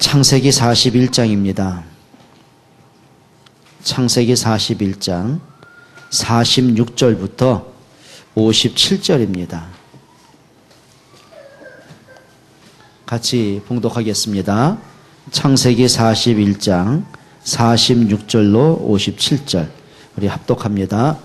창세기 41장입니다. 창세기 41장 46절부터 57절입니다. 같이 봉독하겠습니다. 창세기 41장 46절로 57절 우리 합독합니다.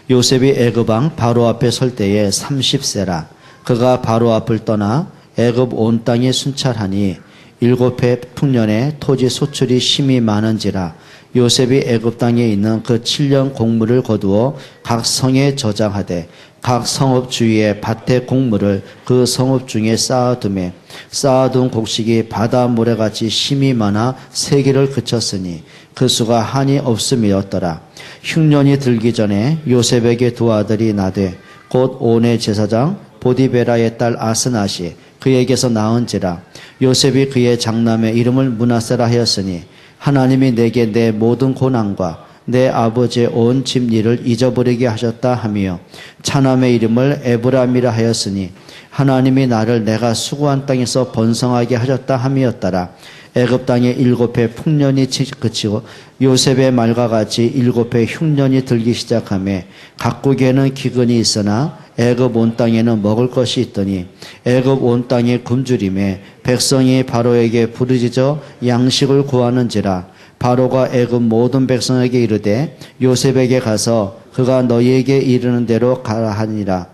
요셉이 애굽 왕 바로 앞에 설 때에 30세라. 그가 바로 앞을 떠나 애굽 온 땅에 순찰하니 7해 풍년에 토지 소출이 심히 많은지라. 요셉이 애굽 땅에 있는 그 7년 곡물을 거두어 각 성에 저장하되 각 성읍 주위에 밭의 곡물을 그 성읍 중에 쌓아두매 쌓아둔 곡식이 바다 모래같이 심히 많아 세기를 그쳤으니 그 수가 한이 없음이었더라. 흉년이 들기 전에 요셉에게 두 아들이 나되 곧 온의 제사장 보디베라의 딸 아스낫이 그에게서 낳은지라. 요셉이 그의 장남의 이름을 므낫세라 하였으니 하나님이 내게 내 모든 고난과 내 아버지의 온 집 일을 잊어버리게 하셨다 하며 차남의 이름을 에브람이라 하였으니 하나님이 나를 내가 수고한 땅에서 번성하게 하셨다 함이었더라. 애굽 땅에 7해 풍년이 그치고 요셉의 말과 같이 7해 흉년이 들기 시작하며 각국에는 기근이 있으나 애굽 온 땅에는 먹을 것이 있더니 애굽 온 땅에 굶주림에 백성이 바로에게 부르짖어 양식을 구하는지라. 바로가 애굽 모든 백성에게 이르되 요셉에게 가서 그가 너희에게 이르는 대로 가라 하니라.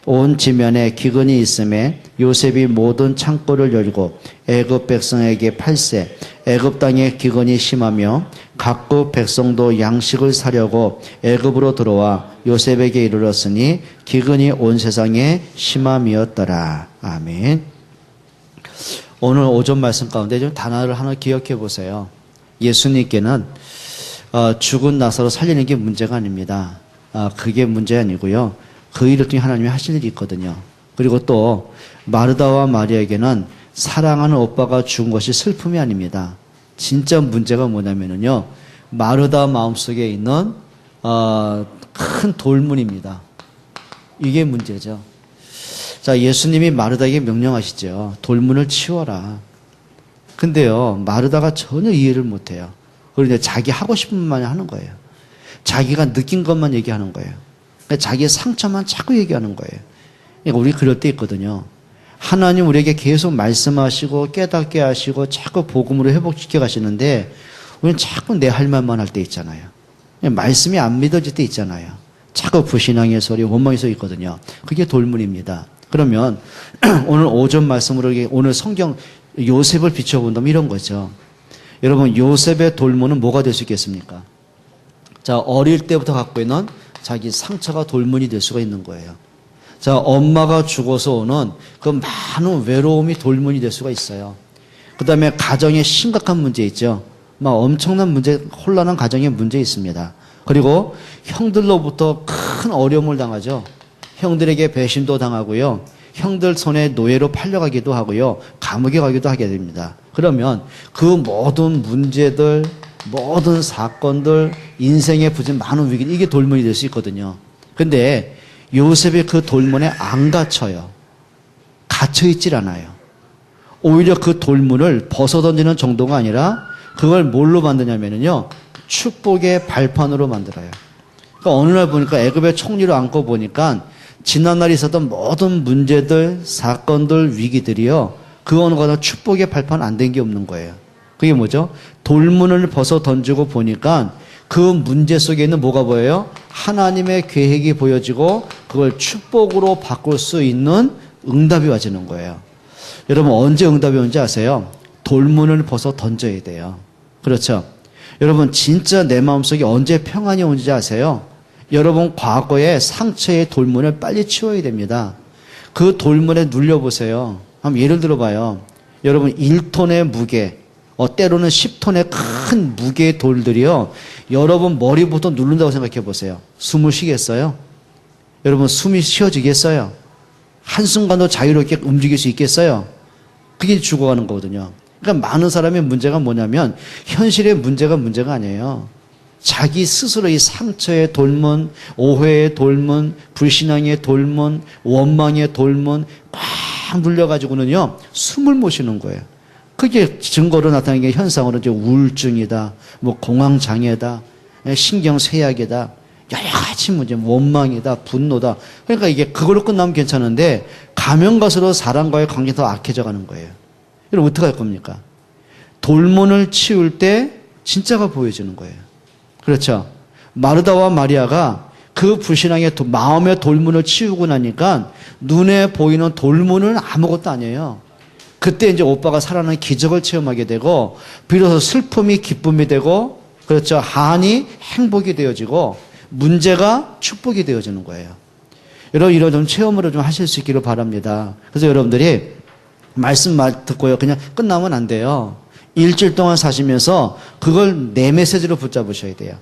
온 지면에 기근이 있음에 요셉이 모든 창고를 열고 애굽 백성에게 팔세. 애굽 땅에 기근이 심하며 각국 백성도 양식을 사려고 애굽으로 들어와 요셉에게 이르렀으니 기근이 온 세상에 심함이었더라. 아멘. 오늘 오전 말씀 가운데 좀 단어를 하나 기억해 보세요. 예수님께는 죽은 나사로 살리는 게 문제가 아닙니다. 그게 문제 아니고요. 그 일을 통해 하나님이 하실 일이 있거든요. 그리고 또 마르다와 마리아에게는 사랑하는 오빠가 죽은 것이 슬픔이 아닙니다. 진짜 문제가 뭐냐면요, 마르다 마음속에 있는 큰 돌문입니다. 이게 문제죠. 자, 예수님이 마르다에게 명령하시죠. 돌문을 치워라. 근데요, 마르다가 전혀 이해를 못해요. 그런데 자기 하고 싶은 말만 하는 거예요. 자기가 느낀 것만 얘기하는 거예요. 자기의 상처만 자꾸 얘기하는 거예요. 그러니까 우리 그럴 때 있거든요. 하나님 우리에게 계속 말씀하시고 깨닫게 하시고 자꾸 복음으로 회복시켜 가시는데 우리는 자꾸 내 할 말만 할 때 있잖아요. 말씀이 안 믿어질 때 있잖아요. 자꾸 불신앙의 소리, 원망의 소리 있거든요. 그게 돌문입니다. 그러면 오늘 오전 말씀으로 오늘 성경 요셉을 비춰본다면 이런 거죠. 여러분, 요셉의 돌문은 뭐가 될 수 있겠습니까? 자, 어릴 때부터 갖고 있는 자기 상처가 돌문이 될 수가 있는 거예요. 자, 엄마가 죽어서 오는 그 많은 외로움이 돌문이 될 수가 있어요. 그 다음에 가정에 심각한 문제 있죠. 막 엄청난 문제, 혼란한 가정에 문제 있습니다. 그리고 형들로부터 큰 어려움을 당하죠. 형들에게 배신도 당하고요. 형들 손에 노예로 팔려가기도 하고요. 감옥에 가기도 하게 됩니다. 그러면 그 모든 문제들, 모든 사건들, 인생에 부진 많은 위기, 이게 돌문이 될 수 있거든요. 근데 요셉이 그 돌문에 안 갇혀요. 갇혀있질 않아요. 오히려 그 돌문을 벗어던지는 정도가 아니라 그걸 뭘로 만드냐면요, 축복의 발판으로 만들어요. 그러니까 어느 날 보니까 애굽의 총리를 안고 보니까 지난날에 있었던 모든 문제들, 사건들, 위기들이요, 그거는 다 축복의 발판 안 된 게 없는 거예요. 그게 뭐죠? 돌문을 벗어 던지고 보니까 그 문제 속에 있는 뭐가 보여요? 하나님의 계획이 보여지고 그걸 축복으로 바꿀 수 있는 응답이 와지는 거예요. 여러분, 언제 응답이 오는지 아세요? 돌문을 벗어 던져야 돼요. 그렇죠? 여러분, 진짜 내 마음속에 언제 평안이 오는지 아세요? 여러분, 과거의 상처의 돌문을 빨리 치워야 됩니다. 그 돌문에 눌려보세요. 한번 예를 들어봐요. 여러분, 1톤의 무게, 때로는 10톤의 큰 무게의 돌들이요, 여러분 머리부터 누른다고 생각해 보세요. 숨을 쉬겠어요? 여러분, 숨이 쉬어지겠어요? 한순간도 자유롭게 움직일 수 있겠어요? 그게 죽어가는 거거든요. 그러니까 많은 사람의 문제가 뭐냐면 현실의 문제가 아니에요. 자기 스스로 이 상처의 돌문, 오해의 돌문, 불신앙의 돌문, 원망의 돌문 꽉 눌려가지고는요, 숨을 못 쉬는 거예요. 그게 증거로 나타나는 게 현상으로 이제 우울증이다, 뭐 공황장애다, 신경쇠약이다, 여러 가지 문제, 원망이다, 분노다. 그러니까 이게 그걸로 끝나면 괜찮은데 가면 갈수록 사람과의 관계가 더 악해져 가는 거예요. 여러분 어떻게 할 겁니까? 돌문을 치울 때 진짜가 보여지는 거예요. 그렇죠? 마르다와 마리아가 그 불신앙의 마음의 돌문을 치우고 나니까 눈에 보이는 돌문은 아무것도 아니에요. 그때 이제 오빠가 살아나는 기적을 체험하게 되고 비로소 슬픔이 기쁨이 되고 그렇죠. 한이 행복이 되어지고 문제가 축복이 되어지는 거예요. 여러분 이런 좀 체험으로 좀 하실 수 있기를 바랍니다. 그래서 여러분들이 말씀 듣고요. 그냥 끝나면 안 돼요. 일주일 동안 사시면서 그걸 내 메시지로 붙잡으셔야 돼요.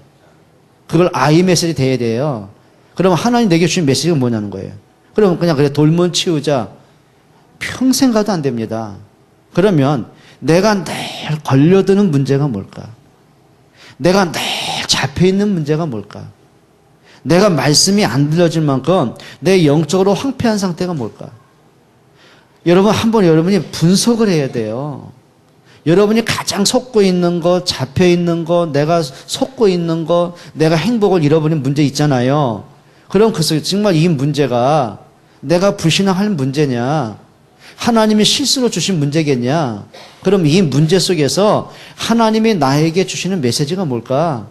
그걸 아이 메시지 돼야 돼요. 그러면 하나님 내게 주신 메시지가 뭐냐는 거예요. 그러면 그냥 그래 돌문 치우자. 평생 가도 안 됩니다. 그러면 내가 늘 걸려드는 문제가 뭘까? 내가 늘 잡혀있는 문제가 뭘까? 내가 말씀이 안 들려질 만큼 내 영적으로 황폐한 상태가 뭘까? 여러분 한번 여러분이 분석을 해야 돼요. 여러분이 가장 속고 있는 거, 잡혀 있는 거, 내가 속고 있는 거, 내가 행복을 잃어버린 문제 있잖아요. 그럼 그 속에 정말 이 문제가 내가 불신앙할 문제냐? 하나님이 실수로 주신 문제겠냐? 그럼 이 문제 속에서 하나님이 나에게 주시는 메시지가 뭘까?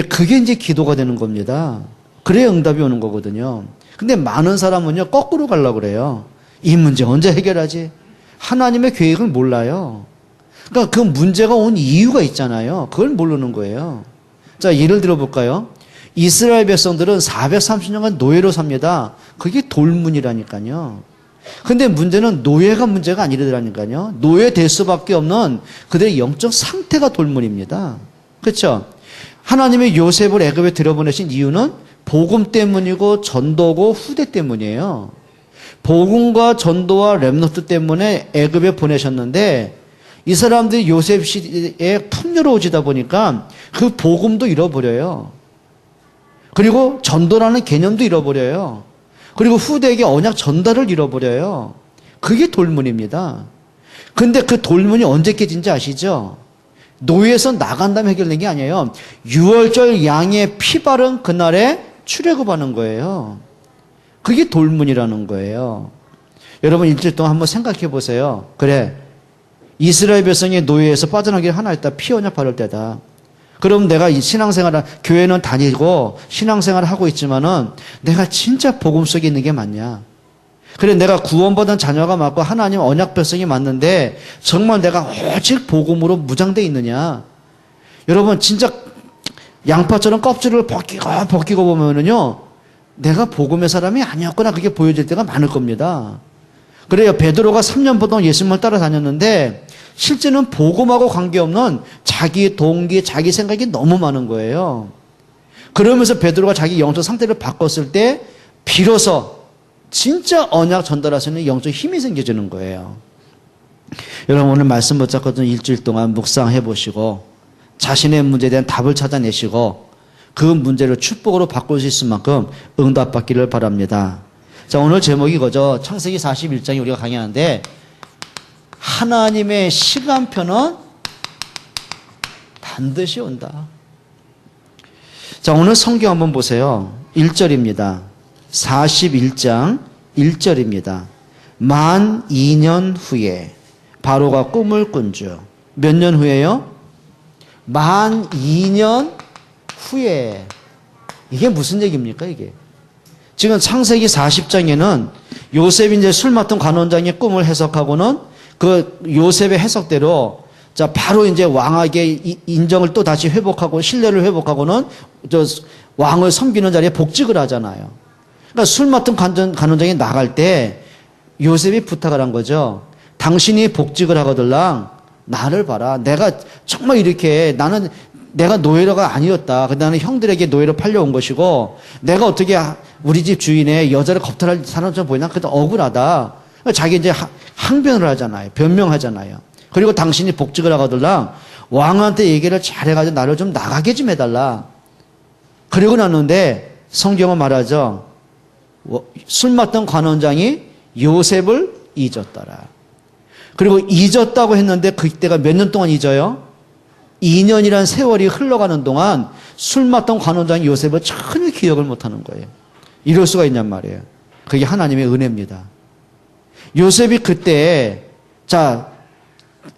그게 이제 기도가 되는 겁니다. 그래야 응답이 오는 거거든요. 근데 많은 사람은요, 거꾸로 가려고 그래요. 이 문제 언제 해결하지? 하나님의 계획을 몰라요. 그러니까 그 문제가 온 이유가 있잖아요. 그걸 모르는 거예요. 자, 예를 들어볼까요? 이스라엘 백성들은 430년간 노예로 삽니다. 그게 돌문이라니까요. 근데 문제는 노예가 문제가 아니라니까요. 노예될 수밖에 없는 그들의 영적 상태가 돌문입니다. 그렇죠? 하나님의 요셉을 애굽에 들여보내신 이유는 복음 때문이고 전도고 후대 때문이에요. 복음과 전도와 렘넌트 때문에 애굽에 보내셨는데 이 사람들이 요셉 시대에 풍요로워지다 보니까 그 복음도 잃어버려요. 그리고 전도라는 개념도 잃어버려요. 그리고 후대에게 언약 전달을 잃어버려요. 그게 돌문입니다. 근데 그 돌문이 언제 깨진지 아시죠? 노예에서 나간 다음에 해결된 게 아니에요. 6월절 양의 피 바른 그날에 출애굽하는 거예요. 그게 돌문이라는 거예요. 여러분 일주일 동안 한번 생각해 보세요. 그래, 이스라엘 백성이 노예에서 빠져나기를 하나 했다. 피 언약 바를 때다. 그럼 내가 이 신앙생활을, 교회는 다니고 신앙생활을 하고 있지만은 내가 진짜 복음 속에 있는 게 맞냐? 그래, 내가 구원받은 자녀가 맞고 하나님 언약 백성이 맞는데 정말 내가 오직 복음으로 무장되어 있느냐? 여러분 진짜 양파처럼 껍질을 벗기고 보면은요, 내가 복음의 사람이 아니었구나, 그게 보여질 때가 많을 겁니다. 그래요. 베드로가 3년 동안 예수님을 따라다녔는데 실제는 복음하고 관계없는 자기 동기, 자기 생각이 너무 많은 거예요. 그러면서 베드로가 자기 영적 상태를 바꿨을 때 비로소 진짜 언약 전달할 수 있는 영적 힘이 생겨지는 거예요. 여러분 오늘 말씀 붙잡고 일주일 동안 묵상해 보시고 자신의 문제에 대한 답을 찾아내시고 그 문제를 축복으로 바꿀 수 있을 만큼 응답받기를 바랍니다. 자, 오늘 제목이 이거죠. 창세기 41장이 우리가 강의하는데 하나님의 시간표는 반드시 온다. 자, 오늘 성경 한번 보세요. 1절입니다. 41장 1절입니다. 만 2년 후에 바로가 꿈을 꾼 주. 몇 년 후에요? 만 2년 후에. 이게 무슨 얘기입니까, 이게? 지금 창세기 40장에는 요셉이 이제 술 맡은 관원장의 꿈을 해석하고는 그 요셉의 해석대로 자, 바로 이제 왕에게 인정을 또 다시 회복하고 신뢰를 회복하고는 저 왕을 섬기는 자리에 복직을 하잖아요. 그러니까 술 맡은 관원장이 나갈 때 요셉이 부탁을 한 거죠. 당신이 복직을 하거들랑 나를 봐라. 내가 정말 이렇게 내가 노예가 아니었다. 근데 나는 형들에게 노예로 팔려온 것이고 내가 어떻게 우리 집 주인의 여자를 겁탈할 사람처럼 보이나? 그래도 억울하다. 자기 이제 항변을 하잖아요. 변명하잖아요. 그리고 당신이 복직을 하거들랑 왕한테 얘기를 잘해가지고 나를 좀 나가게 좀 해달라. 그리고 났는데 성경은 말하죠. 술 맡던 관원장이 요셉을 잊었더라. 그리고 잊었다고 했는데 그때가 몇 년 동안 잊어요? 2년이라는 세월이 흘러가는 동안 술 맡던 관원장이 요셉을 전혀 기억을 못하는 거예요. 이럴 수가 있냔 말이에요. 그게 하나님의 은혜입니다. 요셉이 그때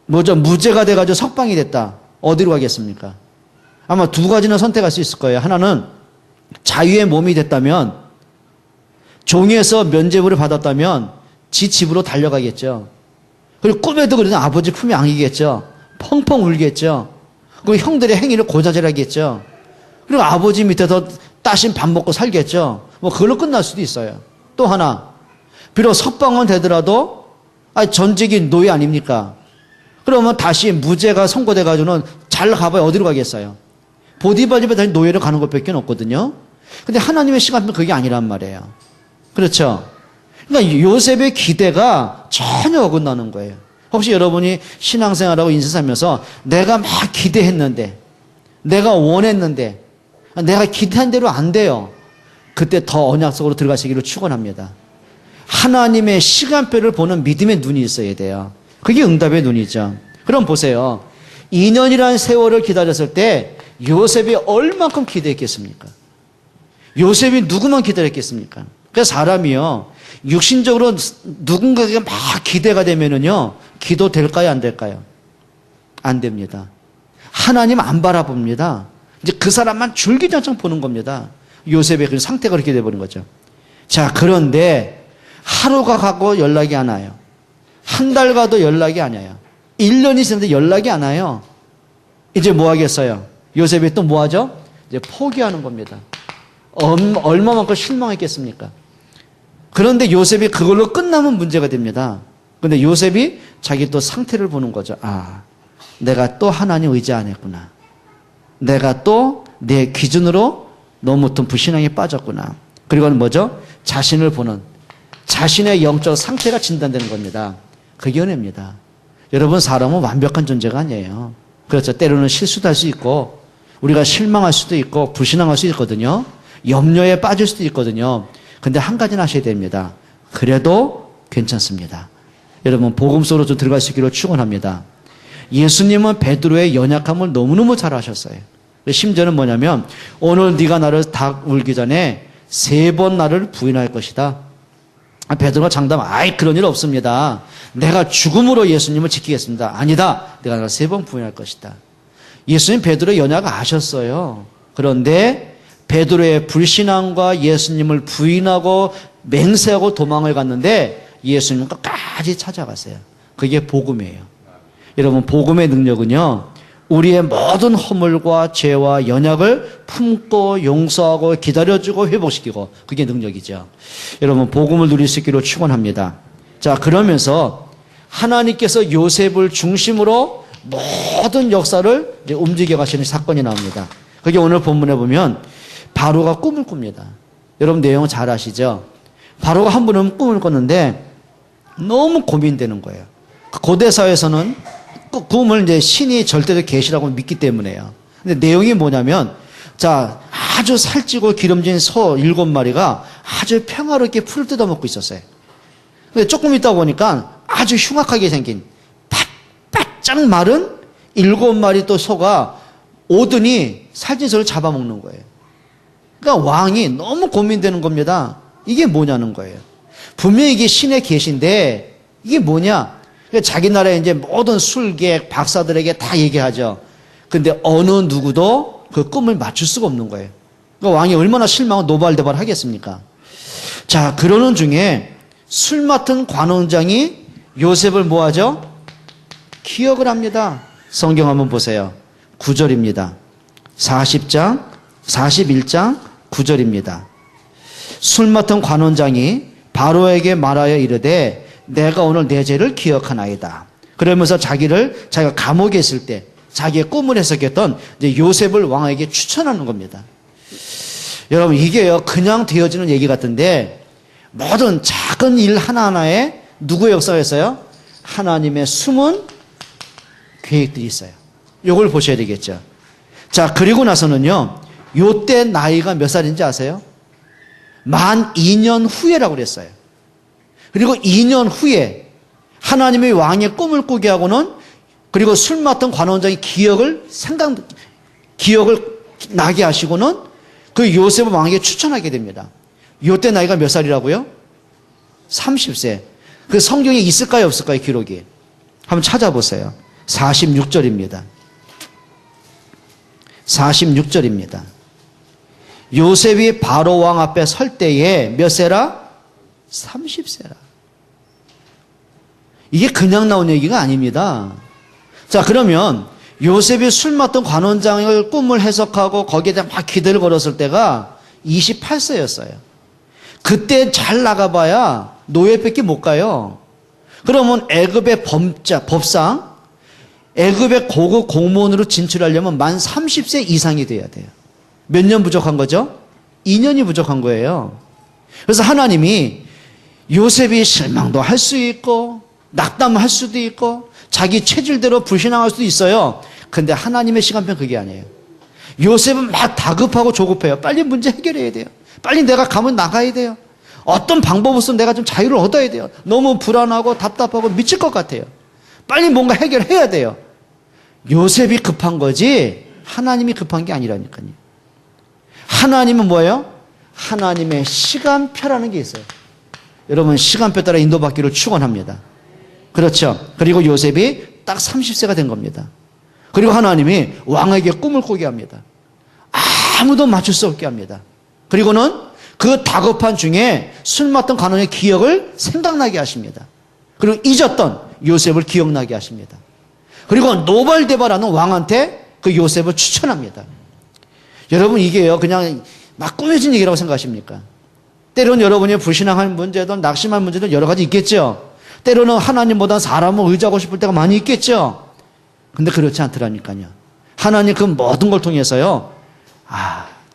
무죄가 돼가지고 석방이 됐다. 어디로 가겠습니까? 아마 두 가지는 선택할 수 있을 거예요. 하나는 자유의 몸이 됐다면, 종에서 면죄부를 받았다면 지 집으로 달려가겠죠. 그리고 꿈에도 그러는 아버지 품에 안기겠죠. 펑펑 울겠죠. 그리고 형들의 행위를 고자질하겠죠. 그리고 아버지 밑에서 따신 밥 먹고 살겠죠. 뭐 그걸로 끝날 수도 있어요. 또 하나, 비록 석방은 되더라도 전직이 노예 아닙니까? 그러면 다시 무죄가 선고돼가지고는 잘 가봐야 어디로 가겠어요? 보디발 집에 다시 노예로 가는 것밖에 없거든요. 근데 하나님의 시간은 그게 아니란 말이에요. 그렇죠? 그러니까 요셉의 기대가 전혀 어긋나는 거예요. 혹시 여러분이 신앙생활하고 인생 살면서 내가 막 기대했는데, 내가 원했는데, 내가 기대한 대로 안 돼요. 그때 더 언약 속으로 들어가시기를 축원합니다. 하나님의 시간표를 보는 믿음의 눈이 있어야 돼요. 그게 응답의 눈이죠. 그럼 보세요. 2년이라는 세월을 기다렸을 때 요셉이 얼만큼 기대했겠습니까? 요셉이 누구만 기다렸겠습니까? 그래서 사람이요, 육신적으로 누군가에게 막 기대가 되면은요, 기도 될까요, 안 될까요? 안 됩니다. 하나님 안 바라봅니다. 이제 그 사람만 줄기장창 보는 겁니다. 요셉의 그 상태가 그렇게 돼버린 거죠. 자, 그런데 하루가 가고 연락이 안 와요. 한 달 가도 연락이 안 와요. 1년이 지났는데 연락이 안 와요. 이제 뭐 하겠어요? 요셉이 또 뭐 하죠? 이제 포기하는 겁니다. 얼마만큼 실망했겠습니까? 그런데 요셉이 그걸로 끝나면 문제가 됩니다. 그런데 요셉이 자기 또 상태를 보는 거죠. 아, 내가 또 하나님 의지 안 했구나. 내가 또 내 기준으로 너무 좀 불신앙에 빠졌구나. 그리고는 뭐죠? 자신을 보는, 자신의 영적 상태가 진단되는 겁니다. 그게 은혜입니다. 여러분, 사람은 완벽한 존재가 아니에요. 그렇죠. 때로는 실수도 할 수 있고, 우리가 실망할 수도 있고, 불신앙할 수 있거든요. 염려에 빠질 수도 있거든요. 근데 한 가지는 하셔야 됩니다. 그래도 괜찮습니다. 여러분, 복음 속으로 좀 들어갈 수 있기를 축원합니다. 예수님은 베드로의 연약함을 너무너무 잘 아셨어요. 심지어는 뭐냐면, 오늘 네가 나를 닭 울기 전에 3번 나를 부인할 것이다. 베드로가 장담, 그런 일 없습니다. 내가 죽음으로 예수님을 지키겠습니다. 아니다. 내가 나를 3번 부인할 것이다. 예수님 베드로의 연약을 아셨어요. 그런데 베드로의 불신앙과 예수님을 부인하고 맹세하고 도망을 갔는데 예수님 끝까지 찾아갔어요. 그게 복음이에요. 여러분, 복음의 능력은요, 우리의 모든 허물과 죄와 연약을 품고 용서하고 기다려주고 회복시키고, 그게 능력이죠. 여러분, 복음을 누릴 수 있기로 축원합니다. 자, 그러면서 하나님께서 요셉을 중심으로 모든 역사를 이제 움직여 가시는 사건이 나옵니다. 그게 오늘 본문에 보면 바로가 꿈을 꿉니다. 여러분, 내용은 잘 아시죠? 바로가 한 번은 꿈을 꿨는데 너무 고민되는 거예요. 고대 사회에서는 그 꿈을 이제 신이 절대적 계시라고 믿기 때문에요. 근데 내용이 뭐냐면, 자, 아주 살찌고 기름진 소 7마리가 아주 평화롭게 풀을 뜯어먹고 있었어요. 근데 조금 있다 보니까 아주 흉악하게 생긴 바짝 마른 7마리 또 소가 오더니 살찐 소를 잡아먹는 거예요. 그러니까 왕이 너무 고민되는 겁니다. 이게 뭐냐는 거예요. 분명히 이게 신의 계시인데 이게 뭐냐? 자기 나라의 이제 모든 술객 박사들에게 다 얘기하죠. 근데 어느 누구도 그 꿈을 맞출 수가 없는 거예요. 그러니까 왕이 얼마나 실망하고 노발대발 하겠습니까? 자, 그러는 중에 술 맡은 관원장이 요셉을 뭐 하죠? 기억을 합니다. 성경 한번 보세요. 9절입니다. 41장 9절입니다. 술 맡은 관원장이 바로에게 말하여 이르되 내가 오늘 내 죄를 기억하나이다. 그러면서 자기가 감옥에 있을 때 자기의 꿈을 해석했던 이제 요셉을 왕에게 추천하는 겁니다. 여러분, 이게요, 그냥 되어지는 얘기 같은데 모든 작은 일 하나하나에 누구의 역사가 있어요? 하나님의 숨은 계획들이 있어요. 이걸 보셔야 되겠죠. 자, 그리고 나서는요, 요때 나이가 몇 살인지 아세요? 만 2년 후에라고 그랬어요. 그리고 2년 후에 하나님의 왕의 꿈을 꾸게 하고는 그리고 술 맡은 관원장의 기억을 나게 하시고는 그 요셉을 왕에게 추천하게 됩니다. 요때 나이가 몇 살이라고요? 30세. 그 성경에 있을까요, 없을까요, 기록이? 한번 찾아보세요. 46절입니다. 46절입니다. 요셉이 바로 왕 앞에 설 때에 몇 세라? 30세라. 이게 그냥 나온 얘기가 아닙니다. 자, 그러면 요셉이 술 맡던 관원장을 꿈을 해석하고 거기에다 막 기대를 걸었을 때가 28세였어요. 그때 잘 나가봐야 노예밖에 못 가요. 그러면 애굽의 법상 애굽의 고급 공무원으로 진출하려면 만 30세 이상이 돼야 돼요. 몇 년 부족한 거죠? 2년이 부족한 거예요. 그래서 하나님이 요셉이 실망도 할 수 있고 낙담할 수도 있고 자기 체질대로 불신앙할 수도 있어요. 근데 하나님의 시간표는 그게 아니에요. 요셉은 막 다급하고 조급해요. 빨리 문제 해결해야 돼요. 빨리 내가 가면 나가야 돼요. 어떤 방법으로서 내가 좀 자유를 얻어야 돼요. 너무 불안하고 답답하고 미칠 것 같아요. 빨리 뭔가 해결해야 돼요. 요셉이 급한 거지 하나님이 급한 게 아니라니까요. 하나님은 뭐예요? 하나님의 시간표라는 게 있어요. 여러분 시간표 따라 인도받기를 축원합니다. 그렇죠. 그리고 요셉이 딱 30세가 된 겁니다. 그리고 하나님이 왕에게 꿈을 꾸게 합니다. 아무도 맞출 수 없게 합니다. 그리고는 그 다급한 중에 술 맡던 관원의 기억을 생각나게 하십니다. 그리고 잊었던 요셉을 기억나게 하십니다. 그리고 노발대발하는 왕한테 그 요셉을 추천합니다. 여러분 이게요 그냥 막 꾸며진 얘기라고 생각하십니까? 때로는 여러분이 불신앙한 문제든 낙심한 문제든 여러 가지 있겠죠. 때로는 하나님보다 사람을 의지하고 싶을 때가 많이 있겠죠. 근데 그렇지 않더라니까요. 하나님 그 모든 걸 통해서요.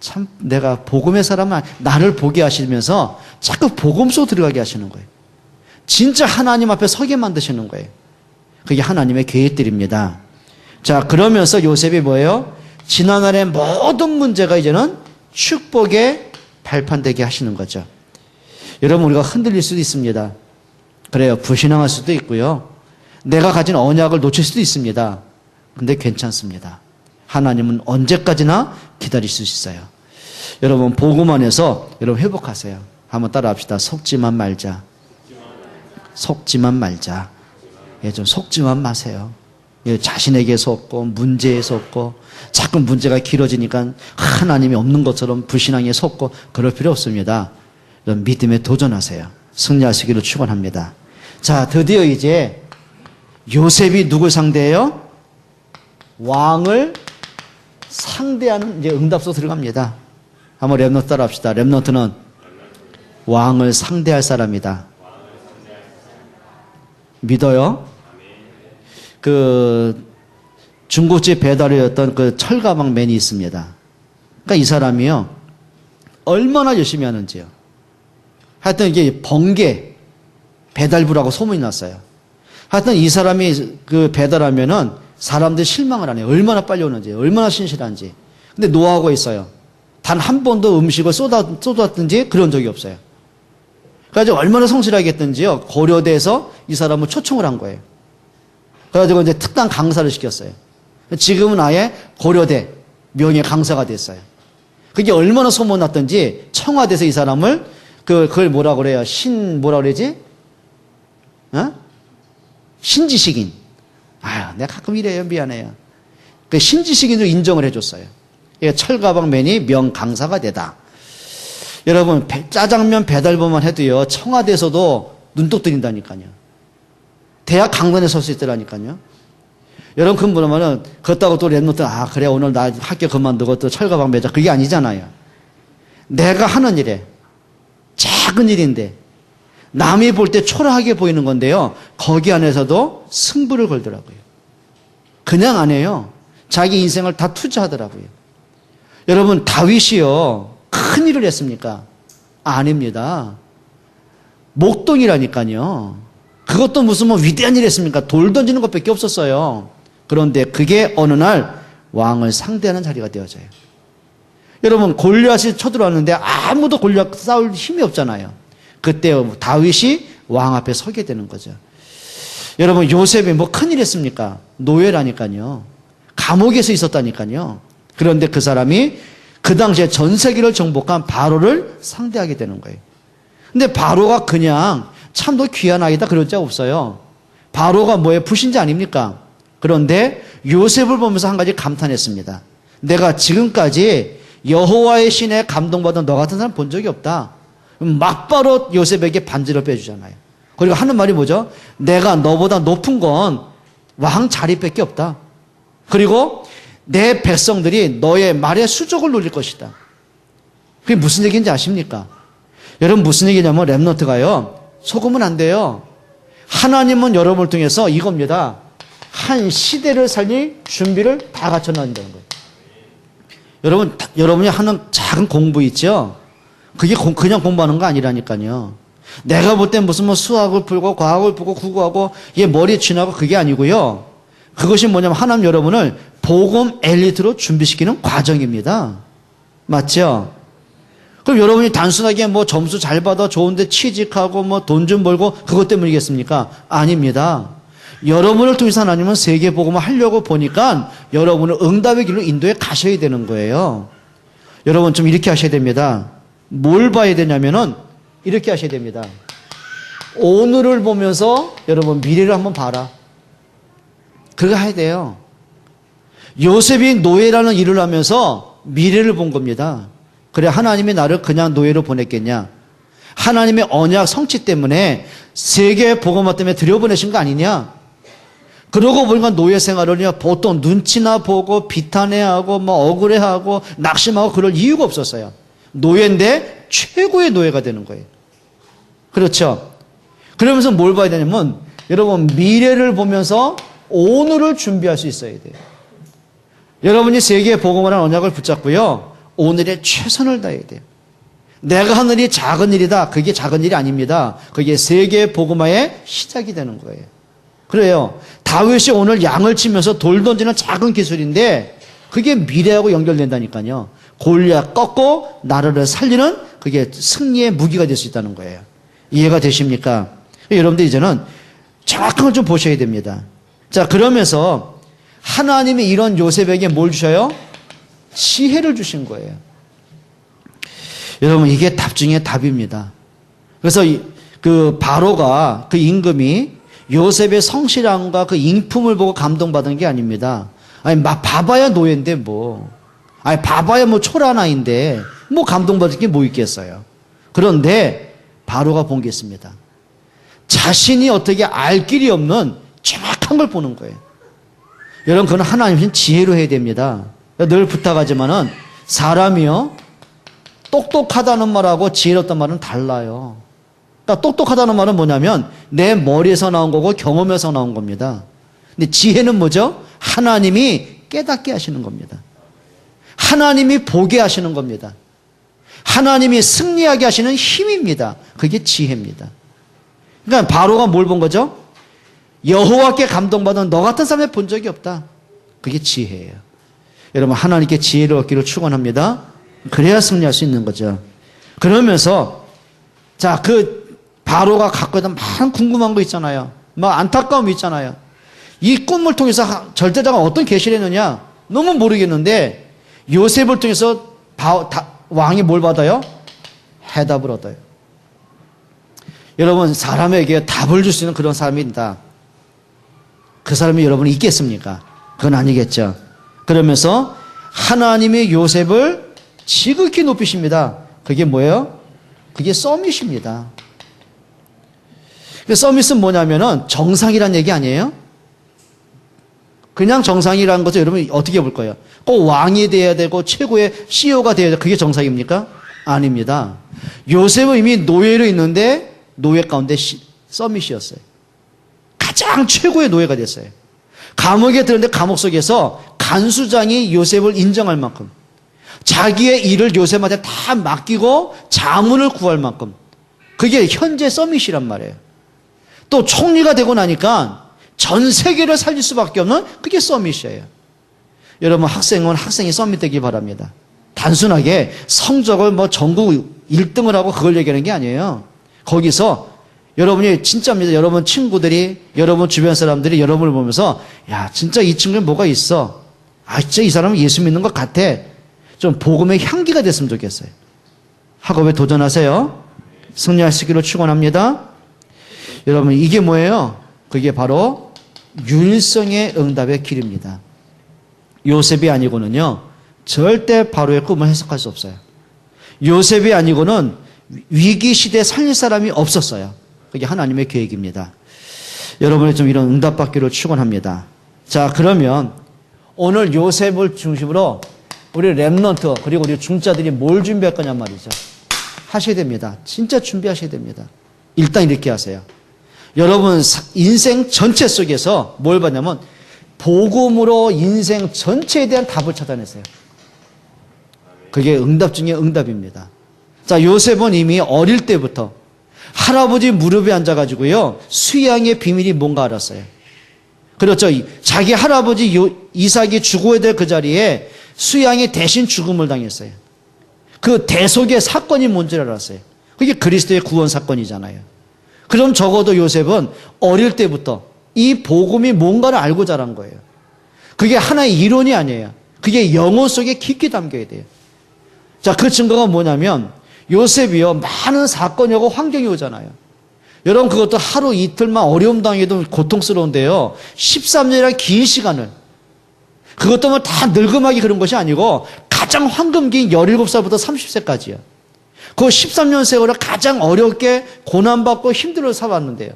참 내가 복음의 사람은 나를 보게 하시면서 자꾸 복음 속 들어가게 하시는 거예요. 진짜 하나님 앞에 서게 만드시는 거예요. 그게 하나님의 계획들입니다. 자, 그러면서 요셉이 뭐예요? 지난날의 모든 문제가 이제는 축복의 발판되게 하시는 거죠. 여러분 우리가 흔들릴 수도 있습니다. 그래요. 불신앙할 수도 있고요. 내가 가진 언약을 놓칠 수도 있습니다. 근데 괜찮습니다. 하나님은 언제까지나 기다릴 수 있어요. 여러분 복음 안에서 여러분 회복하세요. 한번 따라합시다. 속지만 말자. 속지만 말자. 예, 좀 속지만 마세요. 예, 자신에게 속고 문제에 속고 자꾸 문제가 길어지니까 하나님이 없는 것처럼 불신앙에 속고 그럴 필요 없습니다. 믿음에 도전하세요. 승리하시기를 축원합니다. 자, 드디어 이제 요셉이 누굴 상대해요? 왕을 상대하는 이제 응답소 들어갑니다. 한번 렘넌트 따라합시다. 렘넌트는 왕을 상대할 사람이다. 믿어요? 그 중국집 배달이었던 그 철가방 맨이 있습니다. 그러니까 이 사람이요 얼마나 열심히 하는지요. 하여튼 이게 번개 배달부라고 소문이 났어요. 하여튼 이 사람이 그 배달하면은 사람들이 실망을 안 해요. 얼마나 빨리 오는지, 얼마나 신실한지. 근데 노하우가 있어요. 단 한 번도 음식을 쏟았든지 그런 적이 없어요. 그래가지고 얼마나 성실하게 했든지요. 고려대에서 이 사람을 초청을 한 거예요. 그래가지고 이제 특단 강사를 시켰어요. 지금은 아예 고려대 명예 강사가 됐어요. 그게 얼마나 소문났던지 청와대에서 이 사람을 그걸 뭐라 그래요? 뭐라 그러지? 신지식인. 내가 가끔 이래요. 미안해요. 그 신지식인으로 인정을 해줬어요. 철가방맨이 명강사가 되다. 여러분 짜장면 배달부만 해도요 청와대에서도 눈독 들인다니까요. 대학 강단에 설 수 있더라니까요. 여러분 그건 뭐냐면은 그렇다고 또 랩노트 그래 오늘 나 학교 그만두고 또 철가방 매자 그게 아니잖아요. 내가 하는 일에 작은 일인데 남이 볼 때 초라하게 보이는 건데요. 거기 안에서도 승부를 걸더라고요. 그냥 안 해요. 자기 인생을 다 투자하더라고요. 여러분 다윗이요. 큰 일을 했습니까? 아닙니다. 목동이라니까요. 그것도 무슨 위대한 일 했습니까? 돌 던지는 것밖에 없었어요. 그런데 그게 어느 날 왕을 상대하는 자리가 되어져요. 여러분 골리앗이 쳐들어왔는데 아무도 골리앗 싸울 힘이 없잖아요. 그때 다윗이 왕 앞에 서게 되는 거죠. 여러분 요셉이 뭐 큰일 했습니까? 노예라니까요. 감옥에서 있었다니까요. 그런데 그 사람이 그 당시에 전 세계를 정복한 바로를 상대하게 되는 거예요. 근데 바로가 그냥 참 너 귀한 아이다 그럴 자 없어요. 바로가 뭐예요? 불신자 아닙니까? 그런데 요셉을 보면서 한 가지 감탄했습니다. 내가 지금까지 여호와의 신에 감동받은 너 같은 사람 본 적이 없다. 막바로 요셉에게 반지를 빼주잖아요. 그리고 하는 말이 뭐죠? 내가 너보다 높은 건 왕 자리밖에 없다. 그리고 내 백성들이 너의 말에 수족을 누릴 것이다. 그게 무슨 얘기인지 아십니까? 여러분 무슨 얘기냐면 렘넌트가요. 속으면 안 돼요. 하나님은 여러분을 통해서 이겁니다. 한 시대를 살릴 준비를 다 갖춰놓는다는 거예요. 여러분이 하는 작은 공부 있죠? 그게 그냥 공부하는 거 아니라니까요. 내가 볼 땐 무슨 뭐 수학을 풀고 과학을 풀고 국어하고 얘 머리에 쥐나고 그게 아니고요. 그것이 뭐냐면 하나님 여러분을 복음 엘리트로 준비시키는 과정입니다. 맞죠? 그럼 여러분이 단순하게 뭐 점수 잘 받아 좋은데 취직하고 뭐 돈 좀 벌고 그것 때문이겠습니까? 아닙니다. 여러분을 통해서 하나님은 세계 복음을 하려고 보니까 여러분을 응답의 길로 인도에 가셔야 되는 거예요. 여러분 좀 이렇게 하셔야 됩니다. 뭘 봐야 되냐면은 이렇게 하셔야 됩니다. 오늘을 보면서 여러분 미래를 한번 봐라. 그거 해야 돼요. 요셉이 노예라는 일을 하면서 미래를 본 겁니다. 그래 하나님이 나를 그냥 노예로 보냈겠냐? 하나님의 언약 성취 때문에 세계 복음화 때문에 들여보내신 거 아니냐? 그러고 보니까 노예 생활을 보통 눈치나 보고 비탄해하고 뭐 억울해하고 낙심하고 그럴 이유가 없었어요. 노예인데 최고의 노예가 되는 거예요. 그렇죠? 그러면서 뭘 봐야 되냐면 여러분 미래를 보면서 오늘을 준비할 수 있어야 돼요. 여러분이 세계 복음화라는 언약을 붙잡고요. 오늘의 최선을 다해야 돼요. 내가 하는 일이 작은 일이다. 그게 작은 일이 아닙니다. 그게 세계 복음화의 시작이 되는 거예요. 그래요. 다윗이 오늘 양을 치면서 돌 던지는 작은 기술인데 그게 미래하고 연결된다니까요. 골리앗 꺾고 나라를 살리는 그게 승리의 무기가 될 수 있다는 거예요. 이해가 되십니까? 여러분들 이제는 정확한 걸 좀 보셔야 됩니다. 자, 그러면서 하나님이 이런 요셉에게 뭘 주셔요? 지혜를 주신 거예요. 여러분 이게 답 중에 답입니다. 그래서 그 바로가 그 임금이 요셉의 성실함과 그 인품을 보고 감동받은 게 아닙니다. 아니 막 봐봐야 노예인데 뭐 아니 봐봐야 뭐 초라한 아이인데 뭐 감동받을 게 뭐 있겠어요. 그런데 바로가 본 게 있습니다. 자신이 어떻게 알 길이 없는 정확한 걸 보는 거예요. 여러분 그건 하나님의 지혜로 해야 됩니다. 늘 부탁하지만은 사람이요 똑똑하다는 말하고 지혜롭다는 말은 달라요. 그러니까 똑똑하다는 말은 뭐냐면 내 머리에서 나온 거고 경험에서 나온 겁니다. 근데 지혜는 뭐죠? 하나님이 깨닫게 하시는 겁니다. 하나님이 보게 하시는 겁니다. 하나님이 승리하게 하시는 힘입니다. 그게 지혜입니다. 그러니까 바로가 뭘 본 거죠? 여호와께 감동받은 너 같은 사람을 본 적이 없다. 그게 지혜예요. 여러분 하나님께 지혜를 얻기를 축원합니다. 그래야 승리할 수 있는 거죠. 그러면서 자, 그 바로가 갖고 있는 많은 궁금한 거 있잖아요. 막 안타까움이 있잖아요. 이 꿈을 통해서 절대자가 어떤 계시를 했느냐 너무 모르겠는데 요셉을 통해서 왕이 뭘 받아요? 해답을 얻어요. 여러분 사람에게 답을 줄 수 있는 그런 사람입니다. 그 사람이 여러분이 있겠습니까? 그건 아니겠죠. 그러면서 하나님의 요셉을 지극히 높이십니다. 그게 뭐예요? 그게 서밋입니다. 서밋은 뭐냐면은 정상이란 얘기 아니에요? 그냥 정상이라는 것을 여러분 어떻게 볼 거예요? 꼭 왕이 돼야 되고 최고의 CEO가 돼야 되고 그게 정상입니까? 아닙니다. 요셉은 이미 노예로 있는데 노예 가운데 서밋이었어요. 가장 최고의 노예가 됐어요. 감옥에 들었는데 감옥 속에서 간수장이 요셉을 인정할 만큼 자기의 일을 요셉한테 다 맡기고 자문을 구할 만큼 그게 현재 서밋이란 말이에요. 또 총리가 되고 나니까 전 세계를 살릴 수밖에 없는 그게 서밋이에요. 여러분 학생은 학생이 서밋 되기 바랍니다. 단순하게 성적을 뭐 전국 1등을 하고 그걸 얘기하는 게 아니에요. 거기서 여러분이 진짜입니다. 여러분 친구들이, 여러분 주변 사람들이 여러분을 보면서 야, 진짜 이 친구에 뭐가 있어. 아, 진짜 이 사람은 예수 믿는 것 같아. 좀 복음의 향기가 됐으면 좋겠어요. 학업에 도전하세요. 승리하시기를 축원합니다. 여러분, 이게 뭐예요? 그게 바로 율성의 응답의 길입니다. 요셉이 아니고는요, 절대 바로의 꿈을 해석할 수 없어요. 요셉이 아니고는 위기 시대에 살릴 사람이 없었어요. 그게 하나님의 계획입니다. 여러분의 좀 이런 응답받기를 축원합니다. 자, 그러면 오늘 요셉을 중심으로 우리 렘넌트 그리고 우리 중자들이 뭘 준비할 거냐 말이죠. 하셔야 됩니다. 진짜 준비하셔야 됩니다. 일단 이렇게 하세요. 여러분 인생 전체 속에서 뭘 받냐면 복음으로 인생 전체에 대한 답을 찾아내세요. 그게 응답 중에 응답입니다. 자, 요셉은 이미 어릴 때부터 할아버지 무릎에 앉아가지고요, 수양의 비밀이 뭔가 알았어요. 그렇죠. 자기 할아버지 이삭이 죽어야 될 그 자리에 수양이 대신 죽음을 당했어요. 그 대속의 사건이 뭔지를 알았어요. 그게 그리스도의 구원 사건이잖아요. 그럼 적어도 요셉은 어릴 때부터 이 복음이 뭔가를 알고 자란 거예요. 그게 하나의 이론이 아니에요. 그게 영혼 속에 깊게 담겨야 돼요. 자, 그 증거가 뭐냐면 요셉이요, 많은 사건이 오고 환경이 오잖아요. 여러분, 그것도 하루 이틀만 어려움 당해도 고통스러운데요, 13년이라는 긴 시간을, 그것도 뭐 다 늙음하게 그런 것이 아니고 가장 황금기인 17살부터 30세까지요. 그 13년 세월을 가장 어렵게 고난받고 힘들어 살았는데요.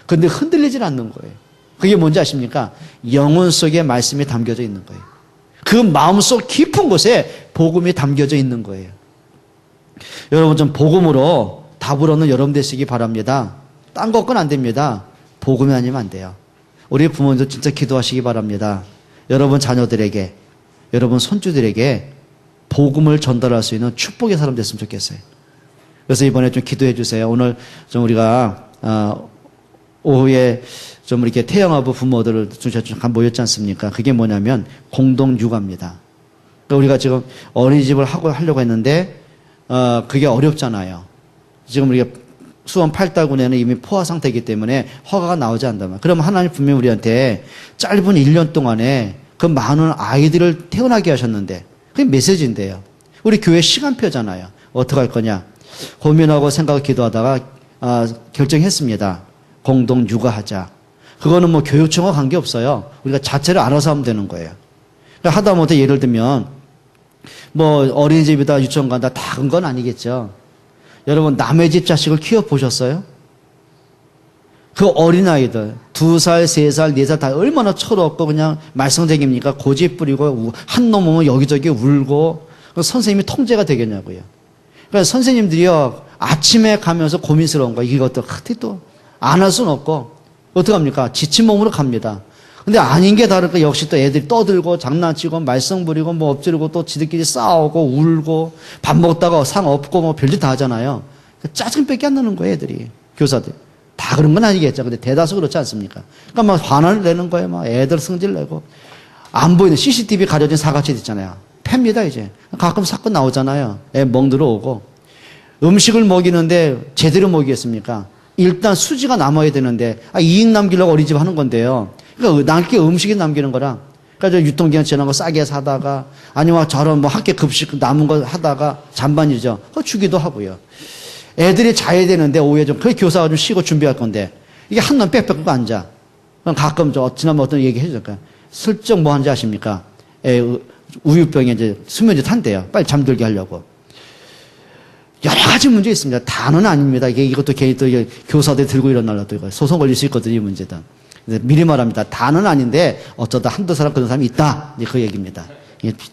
그런데 흔들리질 않는 거예요. 그게 뭔지 아십니까? 영혼 속에 말씀이 담겨져 있는 거예요. 그 마음속 깊은 곳에 복음이 담겨져 있는 거예요. 여러분, 좀 복음으로 답을 얻는 여러분 되시기 바랍니다. 딴 것건 안 됩니다. 복음이 아니면 안 돼요. 우리 부모님도 진짜 기도하시기 바랍니다. 여러분 자녀들에게, 여러분 손주들에게 복음을 전달할 수 있는 축복의 사람 됐으면 좋겠어요. 그래서 이번에 좀 기도해 주세요. 오늘 좀 우리가 오후에 좀 이렇게 태영아부 부모들을 잠깐 모였지 않습니까? 그게 뭐냐면 공동 육아입니다. 그러니까 우리가 지금 어린이집을 하려고 했는데 그게 어렵잖아요. 지금 우리가 수원 8달군에는 이미 포화 상태이기 때문에 허가가 나오지 않는다. 그럼 하나님 분명히 우리한테 짧은 1년 동안에 그 많은 아이들을 태어나게 하셨는데 그게 메시지인데요. 우리 교회 시간표잖아요. 어떻게 할 거냐. 고민하고 생각하고 기도하다가 결정했습니다. 공동 육아하자. 그거는 뭐 교육청과 관계없어요. 우리가 자체를 알아서 하면 되는 거예요. 그러니까 하다못해 예를 들면 뭐 어린이집이다 유치원 간다 다 그런 건 아니겠죠. 여러분 남의 집 자식을 키워보셨어요? 그 어린아이들 2살, 3살, 4살 다 얼마나 철없고 그냥 말썽쟁입니까? 고집 부리고 한 놈 오면 여기저기 울고 선생님이 통제가 되겠냐고요. 그러니까 선생님들이요 아침에 가면서 고민스러운 거 이것도 또 안 할 수는 없고 어떻게 합니까? 지친 몸으로 갑니다. 근데 아닌 게 다를까 역시 또 애들이 떠들고 장난치고 말썽 부리고 뭐 엎지르고 또 지들끼리 싸우고 울고 밥 먹다가 상 없고 뭐 별짓 다 하잖아요. 짜증밖에 안 나는 거예요 애들이. 교사들 다 그런 건 아니겠죠. 근데 대다수 그렇지 않습니까? 그러니까 막 화를 내는 거예요. 막 애들 성질 내고 안 보이는 CCTV 가려진 사과집 있잖아요. 팹니다 이제. 가끔 사건 나오잖아요. 애 멍들어 오고 음식을 먹이는데 제대로 먹이겠습니까? 일단 수지가 남아야 되는데 이익 남기려고 어린이집 하는 건데요. 그러니까 남게 음식이 남기는 거라. 그러니까 유통기한 지난 거 싸게 사다가 아니면 저런 뭐 학교 급식 남은 거 하다가 잔반이죠. 그거 주기도 하고요. 애들이 자야 되는데 오후에 좀 그 교사가 좀 쉬고 준비할 건데 이게 한 놈 빽빽 앉아. 그럼 가끔 지난번 어떤 얘기 해줄까요? 슬쩍 뭐 하는지 아십니까? 우유병에 이제 수면제 탄대요. 빨리 잠들게 하려고. 여러 가지 문제 있습니다. 다는 아닙니다. 이것도 괜히 또 교사들 들고 일어나려도 이거 소송 걸릴 수 있거든요, 이 문제든. 미리 말합니다. 다는 아닌데 어쩌다 한두 사람 그런 사람이 있다. 그 얘기입니다.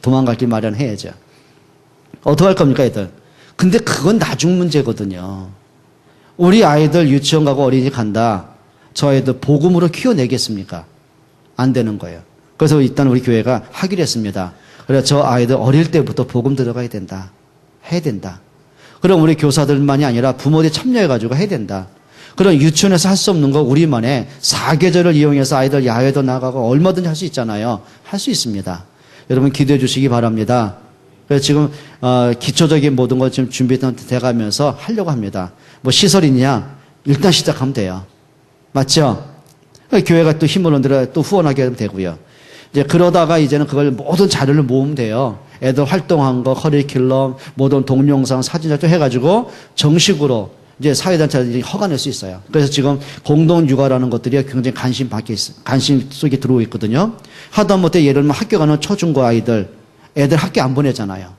도망갈 길 마련해야죠. 어떡할 겁니까, 애들? 근데 그건 나중 문제거든요. 우리 아이들 유치원 가고 어린이집 간다. 저 아이들 복음으로 키워내겠습니까? 안 되는 거예요. 그래서 일단 우리 교회가 하기로 했습니다. 그래서 저 아이들 어릴 때부터 복음 들어가야 된다. 해야 된다. 그럼 우리 교사들만이 아니라 부모들이 참여해가지고 해야 된다. 그런 유치원에서 할 수 없는 거 우리만의 사계절을 이용해서 아이들 야외도 나가고 얼마든지 할 수 있잖아요. 할 수 있습니다. 여러분 기도해 주시기 바랍니다. 그래서 지금 기초적인 모든 것 지금 준비돼 가면서 하려고 합니다. 뭐 시설 있냐? 일단 시작하면 돼요. 맞죠? 교회가 또 힘을 얻으려 또 후원하게 하면 되고요. 이제 그러다가 이제는 그걸 모든 자료를 모으면 돼요. 애들 활동한 거, 커리큘럼, 모든 동영상, 사진 작성 해가지고 정식으로 이제 사회단체들이 허가낼 수 있어요. 그래서 지금 공동육아라는 것들이 굉장히 관심 속에 들어오고 있거든요. 하다못해 예를 들면 학교 가는 초중고 아이들, 애들 학교 안 보내잖아요.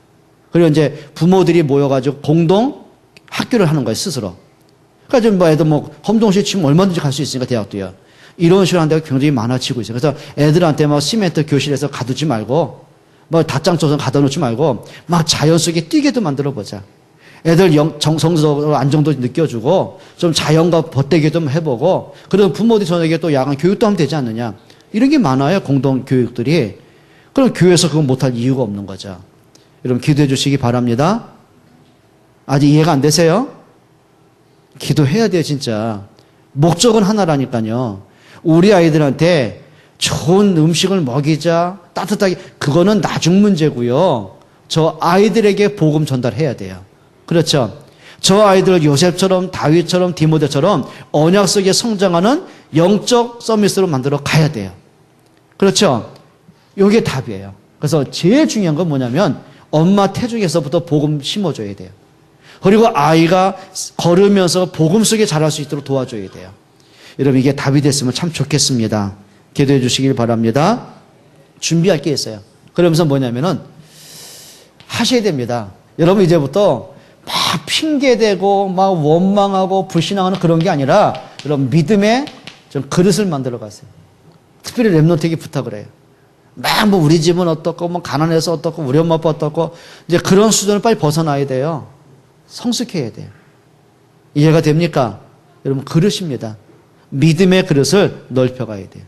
그리고 이제 부모들이 모여가지고 공동 학교를 하는 거예요, 스스로. 그러니까 좀 뭐 애들 뭐 험동시 치면 얼마든지 갈 수 있으니까 대학도요. 이런 식으로 하는 데가 굉장히 많아지고 있어요. 그래서 애들한테 막 시멘트 교실에서 가두지 말고, 뭐 닷장 쳐서 가둬 놓지 말고, 막 자연 속에 뛰게도 만들어 보자. 애들 정성적으로 안정도 느껴주고, 좀 자연과 벗대기 좀 해보고, 그리고 부모들이 저녁에 또 야간 교육도 하면 되지 않느냐. 이런 게 많아요, 공동 교육들이. 그럼 교회에서 그거 못할 이유가 없는 거죠. 여러분 기도해 주시기 바랍니다. 아직 이해가 안 되세요? 기도해야 돼요, 진짜. 목적은 하나라니까요. 우리 아이들한테 좋은 음식을 먹이자, 따뜻하게, 그거는 나중 문제고요. 저 아이들에게 복음 전달해야 돼요. 그렇죠? 저 아이들을 요셉처럼, 다윗처럼, 디모데처럼 언약 속에 성장하는 영적 서밋으로 만들어 가야 돼요. 그렇죠? 이게 답이에요. 그래서 제일 중요한 건 뭐냐면 엄마 태중에서부터 복음 심어줘야 돼요. 그리고 아이가 걸으면서 복음 속에 자랄 수 있도록 도와줘야 돼요. 여러분 이게 답이 됐으면 참 좋겠습니다. 기도해 주시길 바랍니다. 준비할 게 있어요. 그러면서 뭐냐면은 하셔야 됩니다. 여러분 이제부터 막 핑계대고 막 원망하고 불신앙하는 그런 게 아니라 여러분 믿음의 좀 그릇을 만들어 가세요. 특별히 랩노트에게 부탁을 해요. 막 뭐 우리 집은 어떻고 뭐 가난해서 어떻고 우리 엄마 아빠 어떻고 이제 그런 수준을 빨리 벗어나야 돼요. 성숙해야 돼요. 이해가 됩니까? 여러분 그릇입니다. 믿음의 그릇을 넓혀가야 돼요.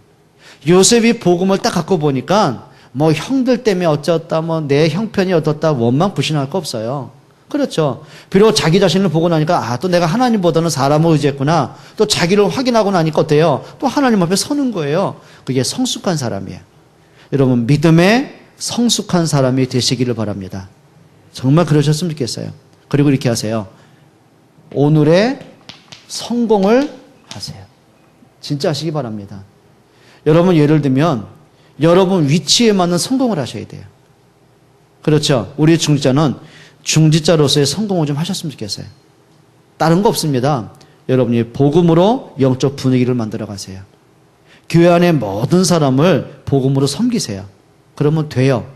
요셉이 복음을 딱 갖고 보니까 뭐 형들 때문에 어쩌었다 뭐 내 형편이 어떻다 원망 불신할 거 없어요. 그렇죠. 비록 자기 자신을 보고 나니까 또 내가 하나님보다는 사람을 의지했구나. 또 자기를 확인하고 나니까 어때요? 또 하나님 앞에 서는 거예요. 그게 성숙한 사람이에요. 여러분 믿음의 성숙한 사람이 되시기를 바랍니다. 정말 그러셨으면 좋겠어요. 그리고 이렇게 하세요. 오늘의 성공을 하세요. 진짜 하시기 바랍니다. 여러분 예를 들면 여러분 위치에 맞는 성공을 하셔야 돼요. 그렇죠. 우리 중직자는 중직자로서의 성공을 좀 하셨으면 좋겠어요. 다른 거 없습니다. 여러분이 복음으로 영적 분위기를 만들어 가세요. 교회 안에 모든 사람을 복음으로 섬기세요. 그러면 돼요.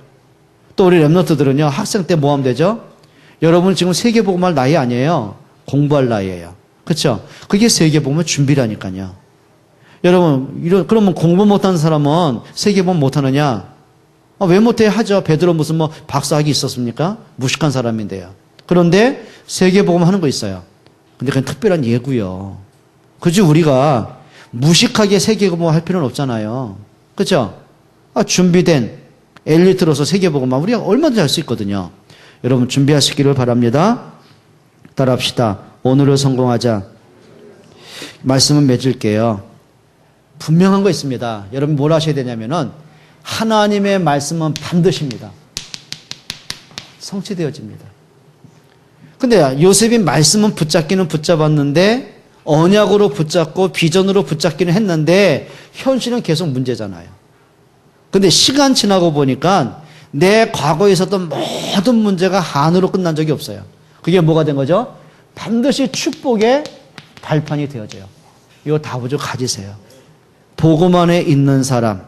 또 우리 랩런트들은요 학생 때 뭐 하면 되죠? 여러분 지금 세계복음할 나이 아니에요. 공부할 나이예요. 그렇죠? 그게 세계복음의 준비라니까요. 여러분 그러면 공부 못하는 사람은 세계복음 못하느냐? 왜 못해? 하죠. 베드로 무슨 뭐 박사학위 있었습니까? 무식한 사람인데요. 그런데 세계복음 하는 거 있어요. 근데 그건 특별한 예고요. 그지 우리가 무식하게 세계복음 할 필요는 없잖아요. 그렇죠? 준비된 엘리트로서 세계복음만 우리가 얼마든지 할 수 있거든요. 여러분 준비하시기를 바랍니다. 따라합시다. 오늘을 성공하자. 말씀은 맺을게요. 분명한 거 있습니다. 여러분 뭘 하셔야 되냐면은 하나님의 말씀은 반드시입니다. 성취되어집니다. 근데 요셉이 말씀은 붙잡기는 붙잡았는데 언약으로 붙잡고 비전으로 붙잡기는 했는데 현실은 계속 문제잖아요. 근데 시간 지나고 보니까 내 과거에 있었던 모든 문제가 한으로 끝난 적이 없어요. 그게 뭐가 된 거죠? 반드시 축복의 발판이 되어져요. 이거 다부족 가지세요. 복음 안에 있는 사람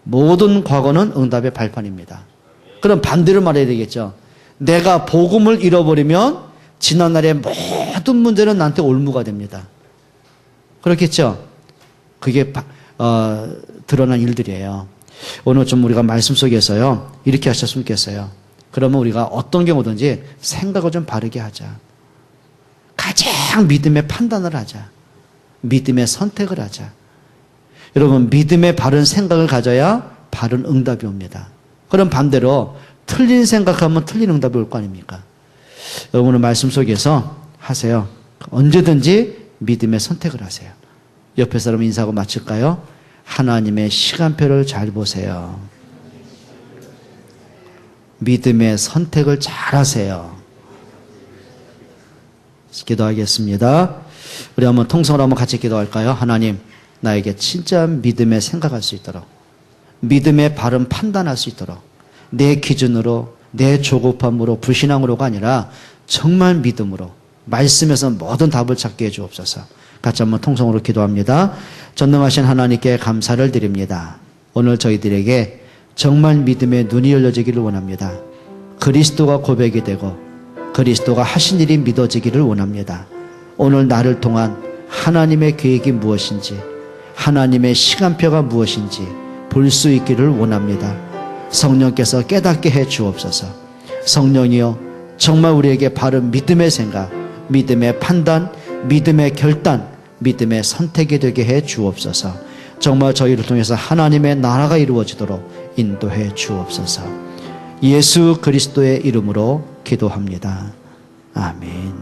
모든 과거는 응답의 발판입니다. 그럼 반대로 말해야 되겠죠. 내가 복음을 잃어버리면 지난날의 모든 문제는 나한테 올무가 됩니다. 그렇겠죠? 그게 드러난 일들이에요. 오늘 좀 우리가 말씀 속에서요 이렇게 하셨으면 좋겠어요. 그러면 우리가 어떤 경우든지 생각을 좀 바르게 하자. 가장 믿음의 판단을 하자. 믿음의 선택을 하자. 여러분 믿음의 바른 생각을 가져야 바른 응답이 옵니다. 그럼 반대로 틀린 생각하면 틀린 응답이 올 거 아닙니까? 여러분 오늘 말씀 속에서 하세요. 언제든지 믿음의 선택을 하세요. 옆에 사람 인사하고 마칠까요? 하나님의 시간표를 잘 보세요. 믿음의 선택을 잘 하세요. 기도하겠습니다. 우리 한번 통성으로 한번 같이 기도할까요? 하나님, 나에게 진짜 믿음의 생각할 수 있도록, 믿음의 바른 판단할 수 있도록, 내 기준으로, 내 조급함으로, 불신앙으로가 아니라 정말 믿음으로 말씀에서 모든 답을 찾게 해 주옵소서. 같이 한번 통성으로 기도합니다. 전능하신 하나님께 감사를 드립니다. 오늘 저희들에게 정말 믿음의 눈이 열려지기를 원합니다. 그리스도가 고백이 되고 그리스도가 하신 일이 믿어지기를 원합니다. 오늘 나를 통한 하나님의 계획이 무엇인지, 하나님의 시간표가 무엇인지 볼 수 있기를 원합니다. 성령께서 깨닫게 해 주옵소서. 성령이여, 정말 우리에게 바른 믿음의 생각, 믿음의 판단, 믿음의 결단, 믿음의 선택이 되게 해 주옵소서. 정말 저희를 통해서 하나님의 나라가 이루어지도록 인도해 주옵소서. 예수 그리스도의 이름으로 기도합니다. 아멘.